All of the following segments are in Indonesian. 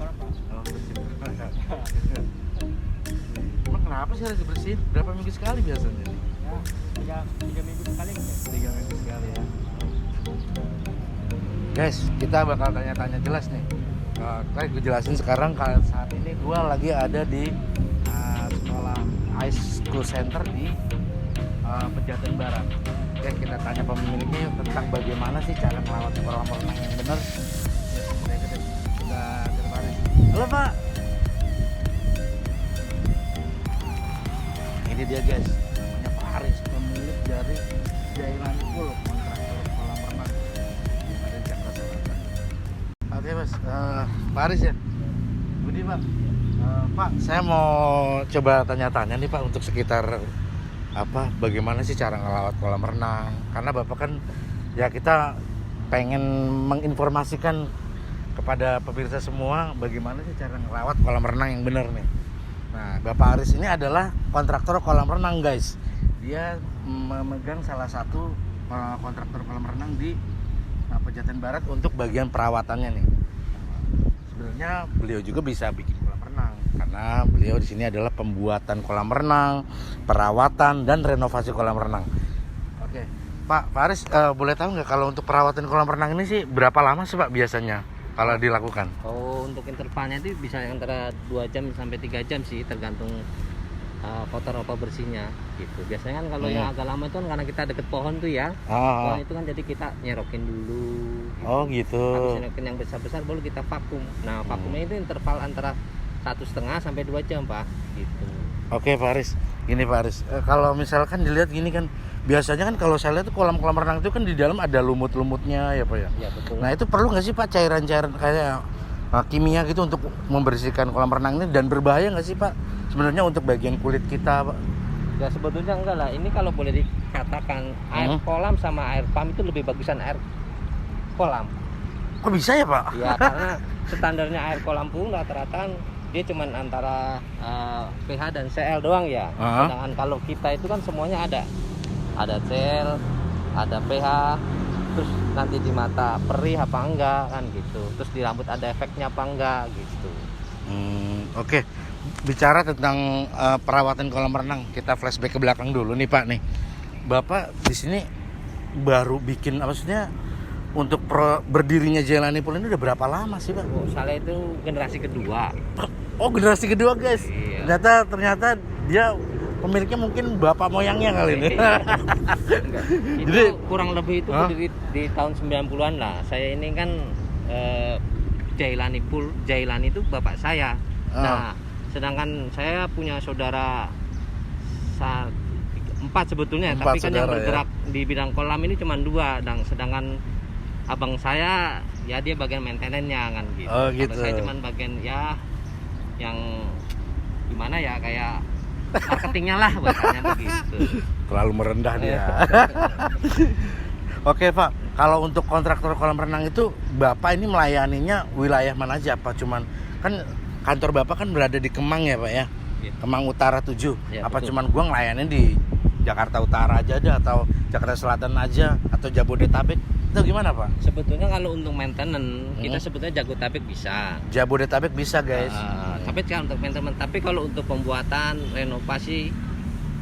apa? Oh, emang kenapa sih harus dibersihin? Berapa minggu sekali biasanya? Ya, tiga minggu sekali gitu. 3 minggu sekali ya. Guys, kita bakal tanya-tanya jelas nih. Kayak gue jelasin sekarang kalau saat ini gue lagi ada di sekolah Ice School Center di Pejaten Barat. Oke, kita tanya pemiliknya tentang bagaimana sih cara melawat kolam renang yang benar. Sudah terbaris. Halo Pak. Ini dia guys, namanya Pak Haris, pemilik dari Jailan Pool, kontraktor kolam renang ada di Jakarta Selatan. Oke Mas, Pak Haris ya. Budi Pak. Pak, saya mau coba tanya-tanya nih Pak untuk sekitar bagaimana sih cara ngelawat kolam renang? Karena Bapak kan ya kita pengen menginformasikan kepada pemirsa semua bagaimana sih cara ngelawat kolam renang yang benar nih. Nah, Bapak Aris ini adalah kontraktor kolam renang guys. Dia memegang salah satu kontraktor kolam renang di Pejaten Barat untuk bagian perawatannya nih. Sebenarnya beliau juga bisa bikin kolam renang karena beliau di sini adalah pembuatan kolam renang, perawatan dan renovasi kolam renang. Oke, Pak Aris, boleh tahu nggak kalau untuk perawatan kolam renang ini sih berapa lama sih Pak biasanya kalau dilakukan? Oh, untuk intervalnya itu bisa antara 2 jam sampai 3 jam sih, tergantung kotor apa bersihnya gitu. Biasanya kan kalau yang agak lama itu kan karena kita deket pohon tuh ya. Pohon itu kan jadi kita nyerokin dulu. Gitu. Oh gitu. Habis nyerokin yang besar-besar baru kita vakum. Nah, vakumnya itu interval antara 1,5 sampai 2 jam, Pak. Gitu. Oke, Pak Aris. Gini Pak Aris, kalau misalkan dilihat gini kan biasanya kan kalau saya lihat tuh kolam-kolam renang itu kan di dalam ada lumut-lumutnya ya Pak ya. Iya, betul. Nah, itu perlu nggak sih Pak cairan-cairan kayak kimia gitu untuk membersihkan kolam renang ini dan berbahaya nggak sih Pak sebenarnya untuk bagian kulit kita Pak? Ya sebetulnya enggak lah. Ini kalau boleh dikatakan air kolam sama air pam itu lebih bagusan air kolam. Kok bisa ya Pak? Ya karena standarnya air kolam pun rata-rata dia cuman antara pH dan Cl doang ya. Sedangkan kalau kita itu kan semuanya ada Cl, ada pH, terus nanti di mata perih apa enggak kan gitu, terus di rambut ada efeknya apa enggak gitu. Oke. Bicara tentang perawatan kolam renang, kita flashback ke belakang dulu nih Pak nih. Bapak di sini baru bikin maksudnya untuk berdirinya Jailani Pool ini udah berapa lama sih Pak? Oh, saya itu generasi kedua. Oh, generasi kedua guys. Iya. Ternyata dia pemiliknya mungkin bapak moyangnya kali ini. Itu jadi kurang lebih itu berdiri di tahun 90-an lah. Saya ini kan Jailani Pool, Jailani itu bapak saya. Nah, sedangkan saya punya saudara 4 sebetulnya, tapi kan yang bergerak ya di bidang kolam ini cuma 2, dan sedangkan abang saya ya dia bagian maintenance-nya kan gitu. Oh, gitu. Kalau saya cuma bagian ya yang gimana ya kayak marketingnya lah bahasanya begitu. Terlalu merendah dia. Oke Pak, kalau untuk kontraktor kolam renang itu Bapak ini melayaninya wilayah mana aja Pak? Cuman kan kantor Bapak kan berada di Kemang ya Pak ya? Kemang Utara 7. Ya, apa betul. cuman gua ngelayanin di Jakarta Utara aja ada atau Jakarta Selatan aja atau Jabodetabek? Itu gimana Pak? Sebetulnya kalau untuk maintenance kita sebetulnya Jabodetabek bisa. Jabodetabek bisa guys. Tapi kan untuk maintenance, tapi kalau untuk pembuatan renovasi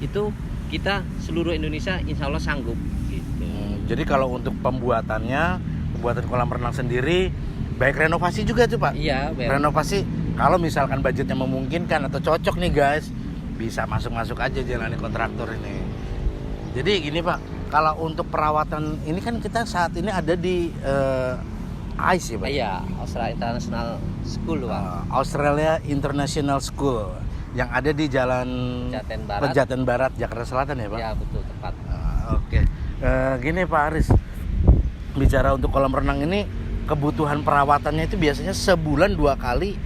itu kita seluruh Indonesia insya Allah sanggup gitu. Jadi kalau untuk pembuatan kolam renang sendiri, baik renovasi juga tuh Pak? Iya, renovasi kalau misalkan budgetnya memungkinkan atau cocok nih guys, bisa masuk aja jalani kontraktor ini. Jadi gini Pak, kalau untuk perawatan ini kan kita saat ini ada di ICE ya Pak? Iya, Australia International School Pak. Australia International School yang ada di Jalan Pejaten Barat, Jakarta Selatan ya Pak? Iya betul, tepat. Oke. Gini Pak Aris, bicara untuk kolam renang ini kebutuhan perawatannya itu biasanya sebulan 2 kali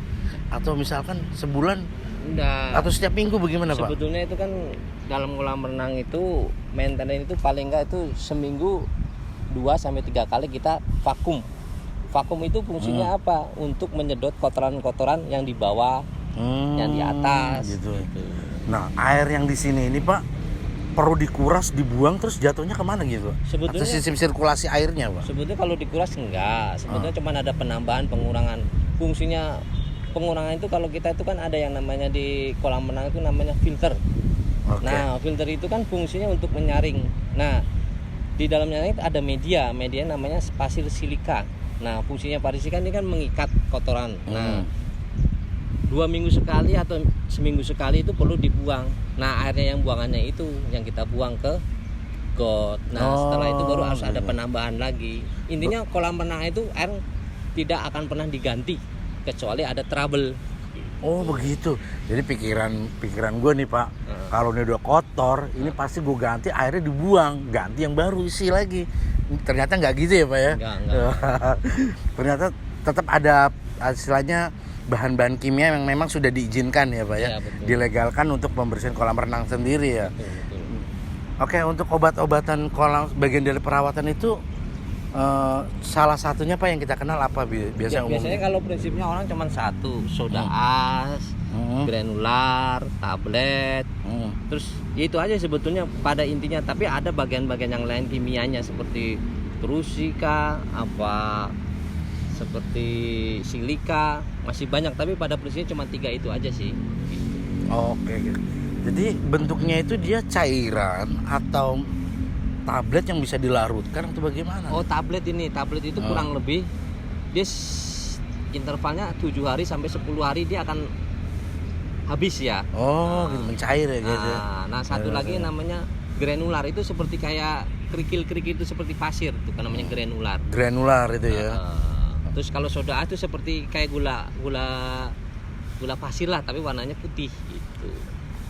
atau misalkan sebulan atau setiap minggu bagaimana Pak? Sebetulnya itu kan dalam kolam renang itu maintenance itu paling enggak itu seminggu 2-3 kali kita vakum. Vakum itu fungsinya apa? Untuk menyedot kotoran-kotoran yang di bawah, yang di atas. Gitu. Nah, air yang di sini ini Pak perlu dikuras, dibuang terus jatuhnya kemana gitu? Sebetulnya atau sistem sirkulasi airnya Pak? Sebetulnya kalau dikuras enggak. Sebetulnya cuma ada penambahan, pengurangan. Fungsinya pengurangan itu kalau kita itu kan ada yang namanya di kolam renang itu namanya filter. Nah, filter itu kan fungsinya untuk menyaring. Nah, di dalamnya itu ada media namanya pasir silika. Nah, fungsinya pasir silika ini kan mengikat kotoran. Nah, 2 minggu sekali atau seminggu sekali itu perlu dibuang. Nah, airnya yang buangannya itu yang kita buang ke got. Nah, setelah itu baru harus ada penambahan lagi. Intinya kolam renang itu air tidak akan pernah diganti kecuali ada trouble. Oh begitu. Jadi pikiran gue nih Pak, kalau ini udah kotor, ini pasti gue ganti, airnya dibuang, ganti yang baru isi lagi. Ternyata nggak gitu ya Pak ya? Enggak. Ternyata tetap ada istilahnya bahan-bahan kimia yang memang sudah diizinkan ya Pak ya? Ya, betul. Dilegalkan untuk membersihkan kolam renang sendiri ya. Betul. Oke, untuk obat-obatan kolam bagian dari perawatan itu salah satunya Pak yang kita kenal apa biasanya? Biasanya kalau prinsipnya orang cuma satu, soda as, granular, tablet, terus itu aja sebetulnya pada intinya. Tapi ada bagian-bagian yang lain kimianya seperti trusika, seperti silika, masih banyak. Tapi pada prinsipnya cuma 3 itu aja sih. Oke. Jadi bentuknya itu dia cairan atau tablet yang bisa dilarutkan atau bagaimana? Oh, tablet itu kurang lebih dia intervalnya 7 hari sampai 10 hari dia akan habis ya. Oh, gitu mencair ya gitu. Nah, satu lagi namanya granular, itu seperti kayak kerikil-kerikil itu seperti pasir, itu kan namanya granular. Granular itu ya. Terus kalau soda itu seperti kayak gula pasir lah, tapi warnanya putih gitu.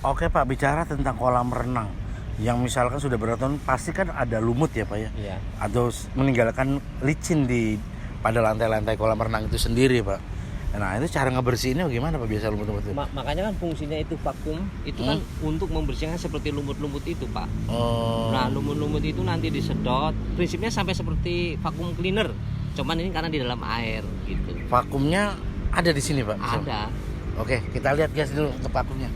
Oke Pak, bicara tentang kolam renang yang misalkan sudah bertahun, pasti kan ada lumut ya Pak ya? Iya. Atau meninggalkan licin pada lantai-lantai kolam renang itu sendiri Pak. Nah itu cara ngebersihinnya bagaimana Pak biasa lumut-lumut itu? Makanya kan fungsinya itu vakum, itu kan untuk membersihkan seperti lumut-lumut itu Pak. Nah lumut-lumut itu nanti disedot, prinsipnya sampai seperti vakum cleaner. Cuman ini karena di dalam air gitu. Vakumnya ada di sini Pak? Ada. Oke, kita lihat guys dulu untuk vakumnya.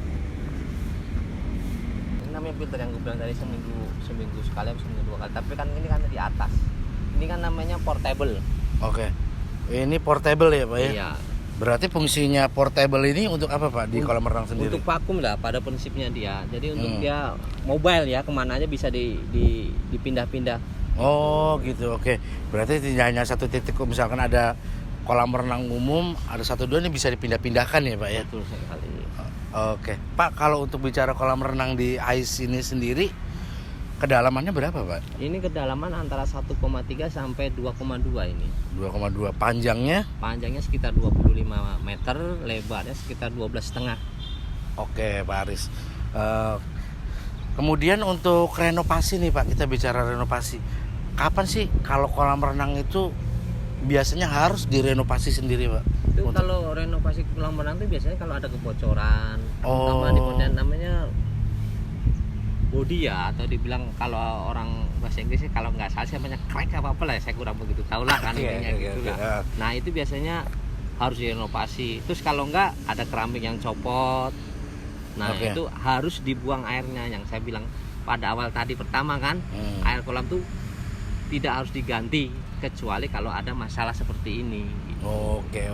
Namanya filter yang gue bilang tadi seminggu sekali atau seminggu 2 kali, tapi kan ini kan di atas, ini kan namanya portable. Oke, ini portable ya Pak ya? Iya. Berarti fungsinya portable ini untuk apa Pak di kolam renang sendiri? Untuk vakum lah pada prinsipnya dia, jadi untuk dia mobile ya, kemana aja bisa dipindah-pindah. Oh gitu, oke. Berarti tidak hanya satu titik, misalkan ada kolam renang umum, ada 1-2 ini bisa dipindah-pindahkan ya Pak ya? Betul sekali. Oke, Pak, kalau untuk bicara kolam renang di AIS ini sendiri, kedalamannya berapa Pak? Ini kedalaman antara 1,3 sampai 2,2 ini. 2,2. Panjangnya? Panjangnya sekitar 25 meter, lebarnya sekitar 12,5. Oke, Pak Aris. Kemudian untuk renovasi nih Pak, kita bicara renovasi. Kapan sih kalau kolam renang itu biasanya harus direnovasi sendiri Pak? Itu kalau renovasi kolam renang itu biasanya kalau ada kebocoran, terutama di bagian namanya body ya, atau dibilang kalau orang bahasa Inggrisnya kalau nggak salah namanya crack apa lah, saya kurang begitu tahu lah kan intinya gitu lah. Nah itu biasanya harus direnovasi. Terus kalau nggak ada keramik yang copot, nah itu harus dibuang airnya. Yang saya bilang pada awal tadi pertama kan, air kolam tuh tidak harus diganti kecuali kalau ada masalah seperti ini. Oke.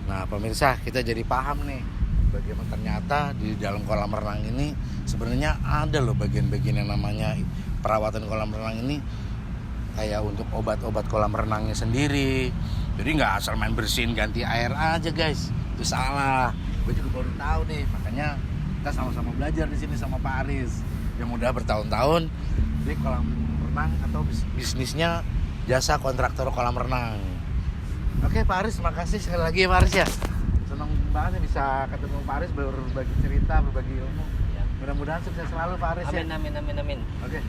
Nah pemirsa, kita jadi paham nih bagaimana ternyata di dalam kolam renang ini sebenarnya ada loh bagian-bagian yang namanya perawatan kolam renang ini, kayak untuk obat-obat kolam renangnya sendiri. Jadi nggak asal main bersihin ganti air aja guys, itu salah. Gue juga baru tahu nih, makanya kita sama-sama belajar di sini sama Pak Aris yang udah bertahun-tahun di kolam renang atau bisnisnya jasa kontraktor kolam renang. Oke Pak Aris, makasih sekali lagi ya Pak Aris ya. Senang banget bisa ketemu Pak Aris, berbagi cerita, berbagi ilmu. Mudah-mudahan sukses selalu Pak Aris. Amin. Oke.